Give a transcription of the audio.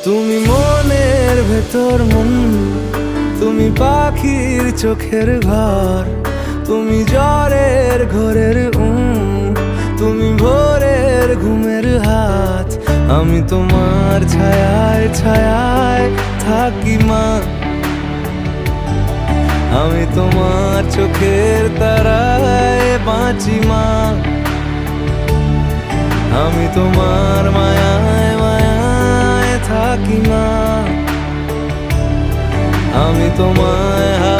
তুমি মনের ভেতর মন, তুমি পাখির চোখের ঘর, তুমি জ্বরের ঘোরের তুমি ভোরের ঘুমের হাত। আমি তোমার ছায়ায় ছায়ায় থাকি মা, আমি তোমার চোখের তারায় বাঁচি মা, আমি তোমার মায়ায় মায়ায় থাকি মা, আমি তোমায়